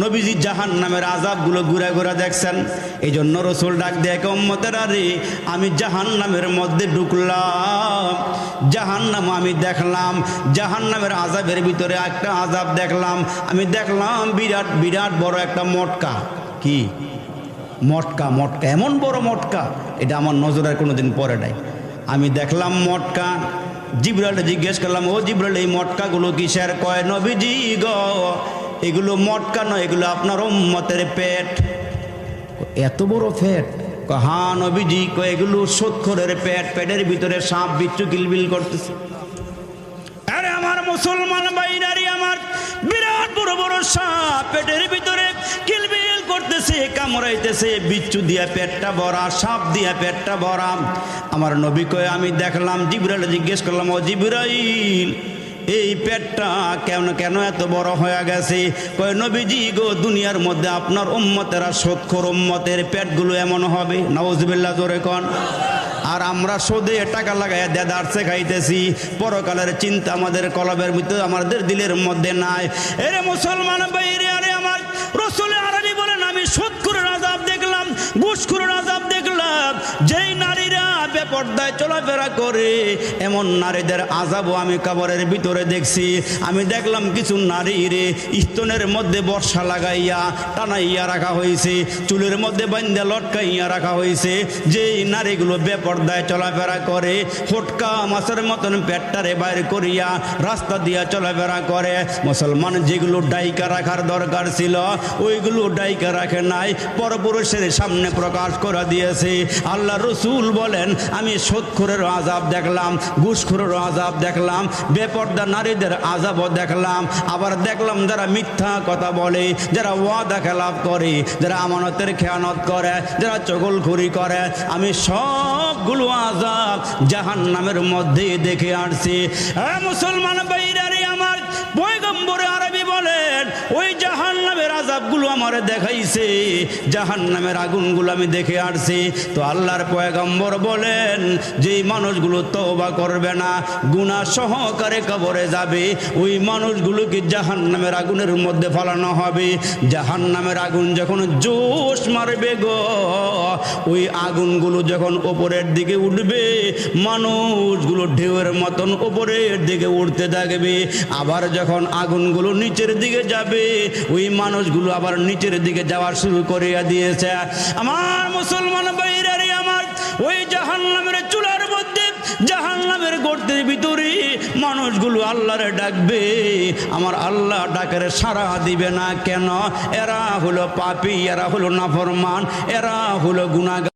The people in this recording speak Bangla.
নবীজি জাহান্নামের আযাবগুলো ঘুরে ঘুরে দেখছেন। এই জন্য রসুল ডাক দিয়ে উম্মতেরা রে, আমি জাহান্নামের মধ্যে ঢুকলাম, জাহান্নাম আমি দেখলাম, জাহান্নামের আযাবের ভিতরে একটা আযাব দেখলাম। আমি দেখলাম বিরাট বিরাট বড় একটা মটকা। কি মটকা? মটকা, এমন বড় মটকা, এটা আমার নজরের কোনোদিন পড়ে নাই। আমি দেখলাম মটকা। জিবরাইলকে জিজ্ঞেস করলাম, ও জিবরাইল, এই মটকাগুলো কিসের? কয়, নবীজি গো, এগুলো মটকা নয়, এগুলো আপনার উম্মতের পেট। এত বড় পেট? হ্যাঁ নবীজি। কয়, এগুলো সুদখোরের পেট, পেটের ভিতরে সাপ বিচ্ছু কিলবিল করতেছে। আরে আমার মুসলমান ভাইরারি, আমার বিরাট বড় বড় সাপ পেটের ভিতরে কিলবিল করতেছে, কামড়াইতেছে, বিচ্ছু দিয়া পেটটা ভরা, সাপ দিয়া পেটটা ভরা। আমার নবী কয়, আমি দেখলাম। জিবরাইল জিজ্ঞেস করলাম, ও জিবরাইল, এই পেটটা কেন কেন এত বড় হয়ে গেছে? কয়, নবীজি গো, দুনিয়ার মধ্যে আপনার উম্মতেরা সুদখোর উম্মতের পেটগুলো এমন হবে। নাউজুবিল্লাহ, জোরে কোন। আর আমরা সুদে টাকা লাগাই দেদারসে খাইতেছি, পরকালের চিন্তা আমাদের কলবের ভিতরে, আমাদের দিলের মধ্যে নাই। এরে মুসলমান ভাইরে, আরে আমার রাসূল আরবি বলেন, আমি সুদখোরের আযাব দেখলাম, ঘুষখোরের আযাব দেখলাম। যেই নারীরা বেপরদায় চলাফেরা করে, এমন নারীদের আযাবও আমি কবরের ভিতরে দেখছি। আমি দেখলাম কিছু নারীরে স্তনের মধ্যে বর্ষা লাগাইয়া টানাইয়া রাখা হয়েছে, চুলের মধ্যে বান্ধা লটকাইয়া রাখা হয়েছে। যেই নারীগুলো বেপরদায় চলাফেরা করে, ফটকা মাছের মতন পেটটারে বাইর করিয়া রাস্তা দিয়া চলাফেরা করে, মুসলমান যেগুলো ডাইকা রাখার দরকার ছিল ওইগুলো ডাইকা রাখে নাই, পরপুরুষের সামনে প্রকাশ করে দিয়েছে। আল্লাহ রসুল বলেন, আমি সুদখোরের আযাব দেখলাম, ঘুষখোরের আযাব দেখলাম, বেপর্দা নারীদের আযাবও দেখলাম। আবার দেখলাম যারা মিথ্যা কথা বলে, যারা ওয়াদা খেলাফ করে, যারা আমানতের খেয়ানত করে, যারা চগলখড়ি করে, আমি সবগুলো আযাব জাহান্নামের মধ্যে দেখে আসছি। মুসলমান ভাইরারে, আমার পয়গম্বর আরবি বলেন, ওই জাহান্নামের আযাবগুলো আমারে দেখাইছে, জাহান্নামের আগুনগুলো আমি দেখে আসছি। তো আল্লাহর পয়গম্বর বলেন, যেই মানুষগুলো তওবা করবে না, গুনাহ সহকারে কবরে যাবে, ওই মানুষগুলোকে জাহান্নামের আগুনের মধ্যে ফেলানো হবে। জাহান্নামের আগুন যখন জোশ মারবে গো, ওই আগুনগুলো যখন ওপরের দিকে উঠবে, মানুষগুলো ঢেউয়ের মতন ওপরের দিকে উঠতে থাকবে। আবার যখন আগুনগুলো নিচের দিকে যাবে, ওই মানুষগুলো আবার নিচের দিকে যাওয়া শুরু করে দিয়েছে। আমার মুসলমান ভাইরারে, আমার ওই জাহান্নামের চুলার মধ্যে, জাহান্নামের গর্তের ভিতরে মানুষগুলো আল্লাহরে ডাকবে। আমার আল্লাহ ডাকের সাড়া দিবে না কেন? এরা হলো পাপী, এরা হলো নাফরমান, এরা হলো গুনাহগার।